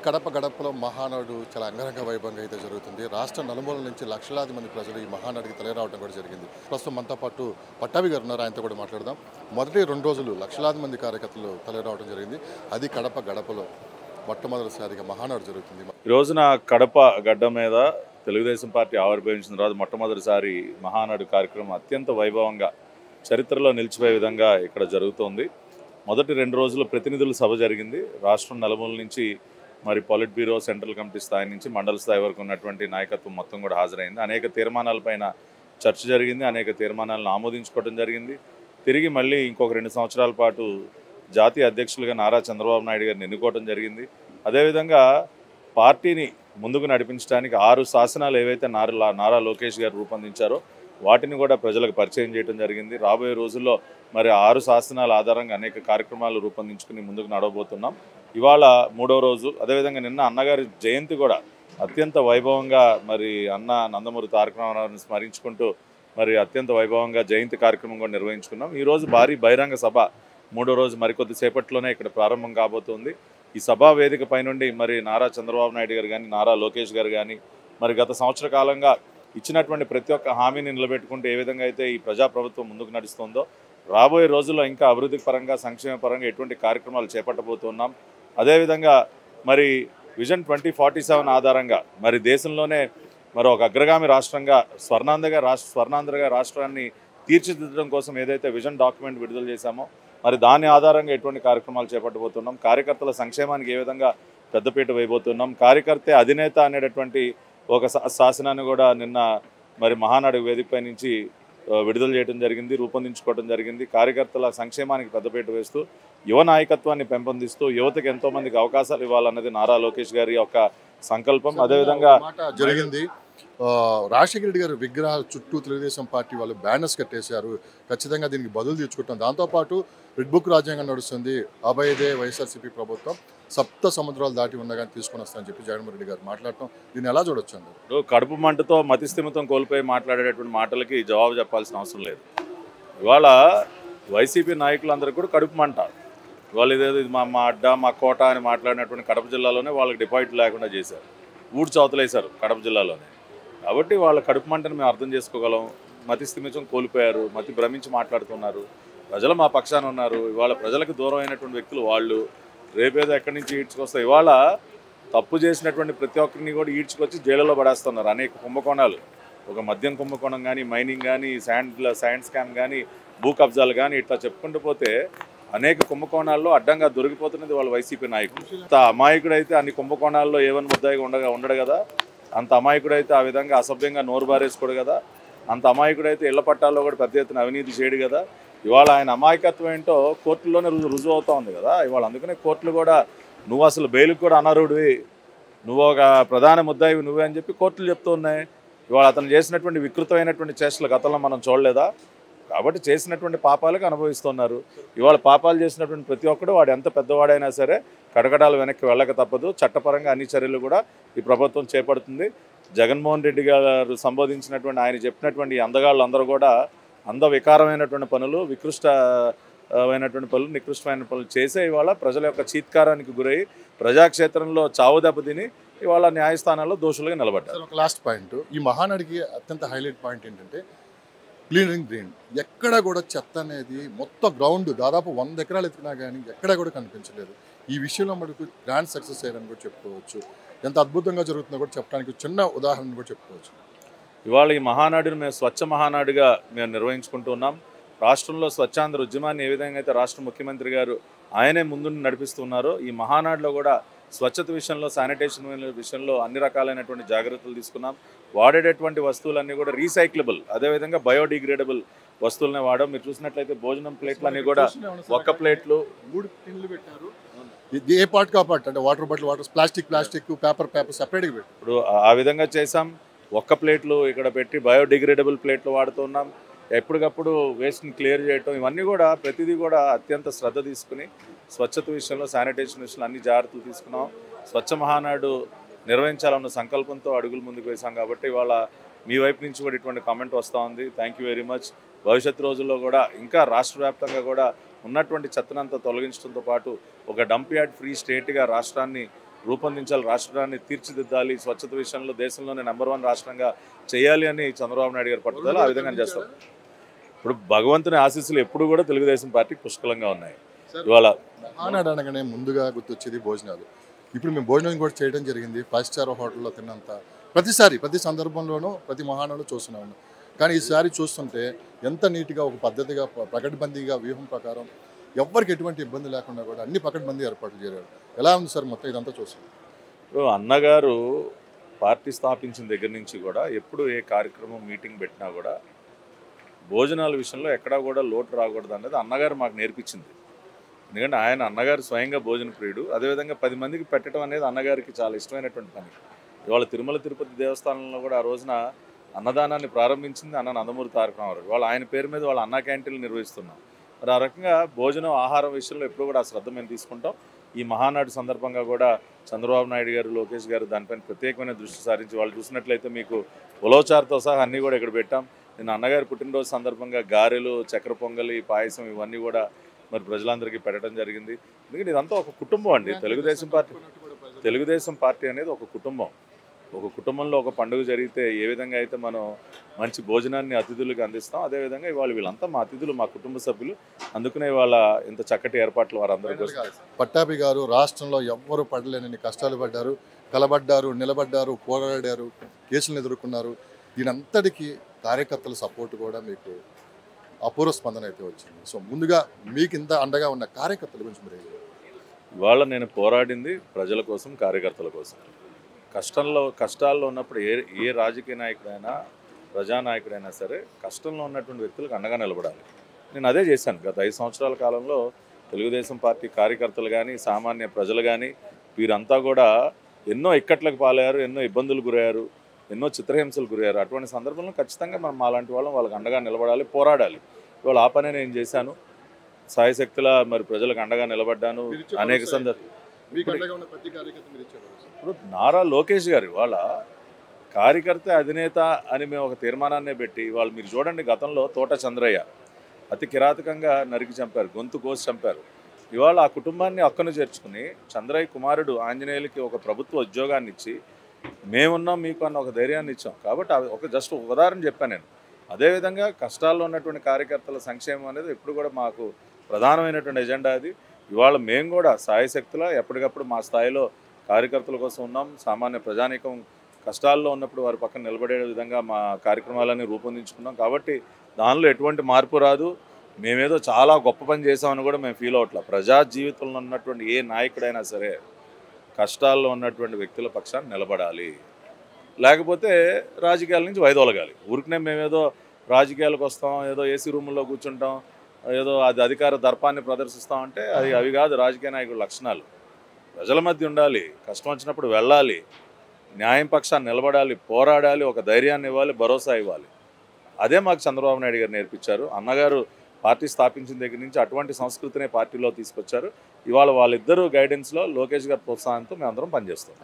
కడప గడపలో మహానాడు చాలా అంగరంగ వైభవంగా అయితే జరుగుతుంది. రాష్ట్ర నలుమూలల నుంచి లక్షలాది మంది ప్రజలు ఈ మహానాడికి తరలిరావడం కూడా జరిగింది. ప్రస్తుతం మనతో పాటు పట్టాభి గారు ఉన్నారు. ఆయనతో కూడా మాట్లాడదాం. మొదటి 2 రోజులు లక్షలాది మంది కార్యకర్తలు తరలిరావడం జరిగింది. అది కడప గడపలో మొట్టమొదటిసారిగా మహానాడు జరుగుతుంది. ఈ రోజున కడప గడ్డ మీద తెలుగుదేశం పార్టీ ఆవిర్భవించిన తర్వాత మొట్టమొదటిసారి మహానాడు కార్యక్రమం అత్యంత వైభవంగా చరిత్రలో నిలిచిపోయే విధంగా ఇక్కడ జరుగుతోంది. మొదటి 2 రోజులు ప్రతినిధుల సభ జరిగింది. రాష్ట్రం నలుమూల నుంచి మరి పొలిట్ బ్యూరో, సెంట్రల్ కమిటీ స్థాయి నుంచి మండల స్థాయి వరకు ఉన్నటువంటి నాయకత్వం మొత్తం కూడా హాజరైంది. అనేక తీర్మానాలపైన చర్చ జరిగింది. అనేక తీర్మానాలను ఆమోదించుకోవడం జరిగింది. తిరిగి మళ్ళీ ఇంకొక 2 సంవత్సరాల పాటు జాతీయ అధ్యక్షులుగా నారా చంద్రబాబు నాయుడు గారిని ఎన్నుకోవడం జరిగింది. అదేవిధంగా పార్టీని ముందుకు నడిపించడానికి 6 శాసనాలు ఏవైతే నారా లోకేష్ గారు రూపొందించారో వాటిని కూడా ప్రజలకు పరిచయం చేయడం జరిగింది. రాబోయే రోజుల్లో మరి 6 శాసనాల ఆధారంగా అనేక కార్యక్రమాలు రూపొందించుకుని ముందుకు నడవబోతున్నాం. ఇవాళ 3వ రోజు. అదేవిధంగా నిన్న అన్నగారి జయంతి కూడా అత్యంత వైభవంగా మరి అన్న నందమూరి తారక రామారావుని స్మరించుకుంటూ మరి అత్యంత వైభవంగా జయంతి కార్యక్రమం కూడా నిర్వహించుకున్నాం. ఈరోజు భారీ బహిరంగ సభ 3వ రోజు మరికొద్ది సేపట్లోనే ఇక్కడ ప్రారంభం కాబోతుంది. ఈ సభా వేదిక పైనుండి మరి నారా చంద్రబాబు నాయుడు గారు కానీ, నారా లోకేష్ గారు కానీ మరి గత సంవత్సర కాలంగా ఇచ్చినటువంటి ప్రతి ఒక్క హామీని నిలబెట్టుకుంటూ ఏ విధంగా అయితే ఈ ప్రజాప్రభుత్వం ముందుకు నడుస్తుందో రాబోయే రోజుల్లో ఇంకా అభివృద్ధి పరంగా, సంక్షేమ పరంగా ఎటువంటి కార్యక్రమాలు చేపట్టబోతున్నాం. అదేవిధంగా మరి విజన్ 2047 ఆధారంగా మరి దేశంలోనే మరి ఒక అగ్రగామి రాష్ట్రంగా స్వర్ణాంధ్రగా రాష్ట్రాన్ని తీర్చిదిద్దడం కోసం ఏదైతే విజన్ డాక్యుమెంట్ విడుదల చేశామో మరి దాని ఆధారంగా ఎటువంటి కార్యక్రమాలు చేపట్టబోతున్నాం, కార్యకర్తల సంక్షేమానికి ఏ విధంగా పెద్దపీట వేయబోతున్నాం, కార్యకర్తే అధినేత అనేటటువంటి ఒక శాసనాన్ని కూడా నిన్న మరి మహానాడు వేదికపై నుంచి విడుదల చేయడం జరిగింది, రూపొందించుకోవడం జరిగింది. కార్యకర్తల సంక్షేమానికి పెద్దపీట వేస్తూ యువ నాయకత్వాన్ని పెంపొందిస్తూ యువతకు ఎంతో మందికి అవకాశాలు ఇవ్వాలన్నది నారా లోకేష్ గారి యొక్క సంకల్పం. అదేవిధంగా జరిగింది. రాజశేఖర రెడ్డి గారి విగ్రహాల చుట్టూ తెలుగుదేశం పార్టీ వాళ్ళు బ్యానర్స్ కట్టేశారు. ఖచ్చితంగా దీనికి బదులు తీర్చుకుంటాం. దాంతోపాటు రెడ్ బుక్ రాజ్యాంగం నడుస్తుంది. అభయదే వైఎస్ఆర్సీపీ ప్రభుత్వం 7 సముద్రాలు దాటి ఉండగానే తీసుకొని వస్తామని చెప్పి జగన్మోహన్ రెడ్డి గారు మాట్లాడటం దీన్ని ఎలా చూడొచ్చు అండి? కడుపు మంటతో మతిస్థిమితం కోల్పోయి మాట్లాడేటటువంటి మాటలకి జవాబు చెప్పాల్సిన అవసరం లేదు. ఇవాళ వైసీపీ నాయకులందరికీ కూడా కడుపు మంట. ఇవాళ ఇదేదో ఇది మా అడ్డ, మా కోట అని మాట్లాడినటువంటి కడప జిల్లాలోనే వాళ్ళకి డిపాజిట్ లేకుండా చేశారు, ఊడ్చవతలేశారు కడప జిల్లాలోనే. కాబట్టి వాళ్ళ కడుపు మంటను మేము అర్థం చేసుకోగలం. మతిస్థిమితం కోల్పోయారు, మతి భ్రమించి మాట్లాడుతున్నారు. ప్రజలు మా పక్షాన ఉన్నారు. ఇవాళ ప్రజలకు దూరం అయినటువంటి వ్యక్తులు వాళ్ళు. రేపేదో ఎక్కడి నుంచి ఈడ్చుకొస్తారు. ఇవాళ తప్పు చేసినటువంటి ప్రతి ఒక్కరిని కూడా ఈడ్చుకొచ్చి జైలులో పడేస్తున్నారు. అనేక కుంభకోణాలు, ఒక మద్యం కుంభకోణం కానీ, మైనింగ్ కానీ, శాండ్ స్కామ్ కానీ, భూ కబ్జాలు కానీ ఇట్లా చెప్పుకుంటూ పోతే అనేక కుంభకోణాల్లో అడ్డంగా దొరికిపోతున్నది వాళ్ళ వైసీపీ నాయకులు. అంత అమాయకుడైతే అన్ని కుంభకోణాల్లో ఏవని ముద్దాయిగా ఉండడు కదా. అంత అమాయకుడైతే ఆ విధంగా అసభ్యంగా నోరు బారేసుకోడు కదా. అంత అమాయకుడైతే ఇళ్ల పట్టాల్లో కూడా పెద్ద ఎత్తున అవినీతి చేయడు కదా. ఇవాళ ఆయన అమాయకత్వం ఏంటో కోర్టుల్లోనే రుజువు అవుతూ ఉంది కదా. ఇవాళ అందుకనే కోర్టులు కూడా నువ్వు అసలు బెయిల్కి కూడా అనర్హుడివి, నువ్వు ఒక ప్రధాన ముద్దాయివి నువ్వే అని చెప్పి కోర్టులు చెప్తూ ఉన్నాయి. ఇవాళ అతను చేసినటువంటి వికృతమైనటువంటి చేష్టలు గతంలో మనం చూడలేదా? కాబట్టి చేసినటువంటి పాపాలకు అనుభవిస్తున్నారు. ఇవాళ పాపాలు చేసినటువంటి ప్రతి ఒక్కడు వాడు ఎంత పెద్దవాడైనా సరే కడకడాలు వెనక్కి వెళ్ళక తప్పదు. చట్టపరంగా అన్ని చర్యలు కూడా ఈ ప్రభుత్వం చేపడుతుంది. జగన్మోహన్ రెడ్డి గారు సంబోధించినటువంటి, ఆయన చెప్పినటువంటి అందగాళ్ళు అందరూ కూడా అందవికారమైనటువంటి పనులు, వికృష్టమైనటువంటి పనులు, నికృష్టమైన పనులు చేసే ఇవాళ ప్రజల యొక్క చీత్కారానికి గురై ప్రజాక్షేత్రంలో చావు దెబ్బతిని ఇవాళ న్యాయస్థానాల్లో దోషులుగా నిలబడ్డారు. ఒక లాస్ట్ పాయింట్, ఈ మహానాడికి అత్యంత హైలైట్ పాయింట్ ఏంటంటే క్లీనింగ్ డ్రైన్. ఎక్కడ కూడా చెత్త అనేది మొత్తం గ్రౌండ్ దాదాపు 100 ఎకరాలు ఎత్తినా కానీ ఎక్కడ కూడా కనిపించలేదు. ఈ విషయంలో మనకు గ్రాండ్ సక్సెస్ అయ్యారని కూడా చెప్పుకోవచ్చు. ఎంత అద్భుతంగా జరుగుతుందో కూడా చెప్పడానికి చిన్న ఉదాహరణ కూడా చెప్పుకోవచ్చు. ఇవాళ ఈ మహానాడును మేము స్వచ్ఛ మహానాడుగా మేము నిర్వహించుకుంటున్నాం. రాష్ట్రంలో స్వచ్ఛాంధ్ర ఉద్యమాన్ని ఏ విధంగా అయితే రాష్ట్ర ముఖ్యమంత్రి గారు ఆయనే ముందుండి నడిపిస్తున్నారో ఈ మహానాడులో కూడా స్వచ్ఛత విషయంలో, శానిటేషన్ విషయంలో అన్ని రకాలైనటువంటి జాగ్రత్తలు తీసుకున్నాం. వాడేటటువంటి వస్తువులన్నీ కూడా రీసైక్లబుల్, అదేవిధంగా బయోడిగ్రేడబుల్ వస్తువులనే వాడాం. మీరు చూసినట్లయితే భోజనం ప్లేట్లు అన్నీ కూడా ఒక్క ప్లేట్లు 3 టిన్లు పెట్టారు. ఇది ఏ పార్ట్ కా పార్ట్ అంటే వాటర్ బాటిల్, ప్లాస్టిక్, పేపర్ సెపరేట్గా పెట్టారు. ఇప్పుడు ఆ విధంగా చేసాం. ఒక్క ప్లేట్లు ఇక్కడ పెట్టి బయోడిగ్రేడబుల్ ప్లేట్లు వాడుతున్నాం. ఎప్పటికప్పుడు వేస్ట్ని క్లియర్ చేయటం, ఇవన్నీ కూడా ప్రతిదీ కూడా అత్యంత శ్రద్ధ తీసుకుని స్వచ్ఛత విషయంలో, శానిటేషన్ విషయంలో అన్ని జాగ్రత్తలు తీసుకున్నాం. స్వచ్ఛ మహానాడు నిర్వహించాలన్న సంకల్పంతో అడుగులు ముందుకు వేసాం. కాబట్టి ఇవాళ మీ వైపు నుంచి కూడా ఇటువంటి కామెంట్ వస్తూ ఉంది. Thank you very much. భవిష్యత్ రోజుల్లో కూడా ఇంకా రాష్ట్ర వ్యాప్తంగా కూడా ఉన్నటువంటి చెత్తనంతా తొలగించడంతో పాటు ఒక డంప్ యార్డ్ ఫ్రీ స్టేట్గా రాష్ట్రాన్ని రూపొందించాలి, రాష్ట్రాన్ని తీర్చిదిద్దాలి, స్వచ్ఛత విషయంలో దేశంలోనే #1 రాష్ట్రంగా చేయాలి అని చంద్రబాబు నాయుడు గారు పట్టుదల ఆ విధంగా చేస్తారు. ఇప్పుడు భగవంతుని ఆశీస్సులు ఎప్పుడు కూడా తెలుగుదేశం పార్టీ పుష్కలంగా ఉన్నాయి. ఇవాళ మహానాడు అనగానే ముందుగా గుర్తొచ్చేది భోజనాలు. ఇప్పుడు మేము భోజనం కూడా చేయడం జరిగింది. 5 స్టార్ హోటల్లో తిన్నంత ప్రతి సందర్భంలోనూ ప్రతి మహానాడు చూస్తూనే ఉన్నాం. కానీ ఈసారి చూస్తుంటే ఎంత నీట్గా ఒక పద్ధతిగా పకడ్బందీగా వ్యూహం ప్రకారం ఎవ్వరికి ఎటువంటి ఇబ్బంది లేకుండా కూడా అన్ని పకడ్బందీ ఏర్పాట్లు చేశారు. ఎలా ఉంది సార్ మొత్తం ఇదంతా చూస్తుంది? ఇప్పుడు అన్నగారు పార్టీ స్థాపించిన దగ్గర నుంచి కూడా ఎప్పుడు ఏ కార్యక్రమం మీటింగ్ పెట్టినా కూడా భోజనాల విషయంలో ఎక్కడా కూడా లోటు రాకూడదు అనేది అన్నగారు మాకు నేర్పించింది. ఎందుకంటే అన్నగారు స్వయంగా భోజన ప్రియుడు. అదేవిధంగా 10 మందికి పెట్టడం అనేది అన్నగారికి చాలా ఇష్టమైనటువంటి పని. ఇవాళ తిరుమల తిరుపతి దేవస్థానంలో కూడా ఆ రోజున అన్నదానాన్ని ప్రారంభించింది అన్న నందమూరి తారక రామారావు. వాళ్ళ ఆయన పేరు మీద వాళ్ళ అన్న క్యాంటీన్లు నిర్వహిస్తున్నాం. మరి ఆ రకంగా భోజనం ఆహారం విషయంలో ఎప్పుడు కూడా ఆ శ్రద్ధ మేము తీసుకుంటాం. ఈ మహానాడు సందర్భంగా కూడా చంద్రబాబు నాయుడు గారు, లోకేష్ గారు దానిపైన ప్రత్యేకమైన దృష్టి సారించి వాళ్ళు చూసినట్లయితే మీకు ఉలవచారుతో సహా అన్నీ కూడా ఇక్కడ పెట్టాం. నేను అన్నగారి పుట్టినరోజు సందర్భంగా గారెలు, చక్కెర పొంగలి, పాయసం ఇవన్నీ కూడా మరి ప్రజలందరికీ పెట్టడం జరిగింది. ఎందుకంటే ఇదంతా ఒక కుటుంబం అండి. తెలుగుదేశం పార్టీ అనేది ఒక కుటుంబం. ఒక కుటుంబంలో ఒక పండుగ జరిగితే ఏ విధంగా అయితే మనం మంచి భోజనాన్ని అతిథులకు అందిస్తాం, అదేవిధంగా ఇవాళ వీళ్ళంతా మా అతిథులు, మా కుటుంబ సభ్యులు. అందుకనే ఇవాళ ఇంత చక్కటి ఏర్పాట్లు వారందరికీ. పట్టాభి గారు రాష్ట్రంలో ఎవ్వరూ పడలేనని కష్టాలు పడ్డారు, కలబడ్డారు, నిలబడ్డారు, పోరాడారు, కేసులను ఎదుర్కొన్నారు. దీనంతటికీ కార్యకర్తల సపోర్ట్ కూడా మీకు అపూర్వ స్పందన అయితే వచ్చింది. సో ముందుగా మీకు ఇంత అండగా ఉన్న కార్యకర్తల గురించి మీరు ఇవాళ నేను పోరాడింది ప్రజల కోసం, కార్యకర్తల కోసం. కష్టాల్లో ఉన్నప్పుడు ఏ రాజకీయ నాయకుడైనా, ప్రజానాయకుడైనా సరే కష్టంలో ఉన్నటువంటి వ్యక్తులకు అండగా నిలబడాలి. నేను అదే చేశాను. గత 5 సంవత్సరాల కాలంలో తెలుగుదేశం పార్టీ కార్యకర్తలు కానీ, సామాన్య ప్రజలు కానీ వీరంతా కూడా ఎన్నో ఇక్కట్లకు పాలయ్యారు, ఎన్నో ఇబ్బందులు గురయ్యారు, ఎన్నో చిత్రహింసలు గురయ్యారు. అటువంటి సందర్భంలో ఖచ్చితంగా మనం అలాంటి వాళ్ళకి అండగా నిలబడాలి, పోరాడాలి. ఇవాళ ఆ పనే నేను చేశాను. సాయశక్తుల మరి ప్రజలకు అండగా నిలబడ్డాను. అనేక ఇప్పుడు నారా లోకేష్ గారు ఇవాళ కార్యకర్త అధినేత అని మేము ఒక తీర్మానాన్నే పెట్టి ఇవాళ మీరు చూడండి, గతంలో తోట చంద్రయ్య అతి కిరాతకంగా నరికి చంపారు, గొంతు కోసి చంపారు. ఇవాళ ఆ కుటుంబాన్ని అక్కను చేర్చుకుని చంద్రయ్య కుమారుడు ఆంజనేయులకి ఒక ప్రభుత్వ ఉద్యోగాన్ని ఇచ్చి మేమున్నాం మీకు అన్న ఒక ధైర్యాన్ని ఇచ్చాం. కాబట్టి ఒక జస్ట్ ఒక ఉదాహరణ చెప్పాను నేను. అదేవిధంగా కష్టాల్లో ఉన్నటువంటి కార్యకర్తల సంక్షేమం అనేది ఎప్పుడు కూడా మాకు ప్రధానమైనటువంటి ఎజెండా. అది ఇవాళ మేము కూడా సాయశక్తుల ఎప్పటికప్పుడు మా స్థాయిలో కార్యకర్తల కోసం ఉన్నాం. సామాన్య ప్రజానీకం కష్టాల్లో ఉన్నప్పుడు వారి పక్కన నిలబడే విధంగా మా కార్యక్రమాలన్నీ రూపొందించుకున్నాం. కాబట్టి దానిలో ఎటువంటి మార్పు రాదు. మేమేదో చాలా గొప్ప పని చేసామని కూడా మేము ఫీల్ అవ్వట్లేదు. ప్రజా జీవితంలో ఉన్నటువంటి ఏ నాయకుడైనా సరే కష్టాల్లో ఉన్నటువంటి వ్యక్తుల పక్షాన్ని నిలబడాలి, లేకపోతే రాజకీయాల నుంచి వైదొలగాలి. ఊరికనే మేమేదో రాజకీయాలకు వస్తాం, ఏదో ఏసీ రూముల్లో కూర్చుంటాం, ఏదో అది అధికార దర్పాన్ని ప్రదర్శిస్తామంటే అవి కాదు రాజకీయ నాయకుల లక్షణాలు. ప్రజల మధ్య ఉండాలి, కష్టం వచ్చినప్పుడు వెళ్ళాలి, న్యాయం పక్షాన్ని నిలబడాలి, పోరాడాలి, ఒక ధైర్యాన్ని ఇవ్వాలి, భరోసా ఇవ్వాలి. అదే మాకు చంద్రబాబు నాయుడు గారు నేర్పించారు. అన్నగారు పార్టీ స్థాపించిన దగ్గర నుంచి అటువంటి సంస్కృతినే పార్టీలో తీసుకొచ్చారు. ఇవాళ వాళ్ళిద్దరూ గైడెన్స్లో లోకేష్ గారి ప్రోత్సాహంతో మేమందరం పనిచేస్తాం.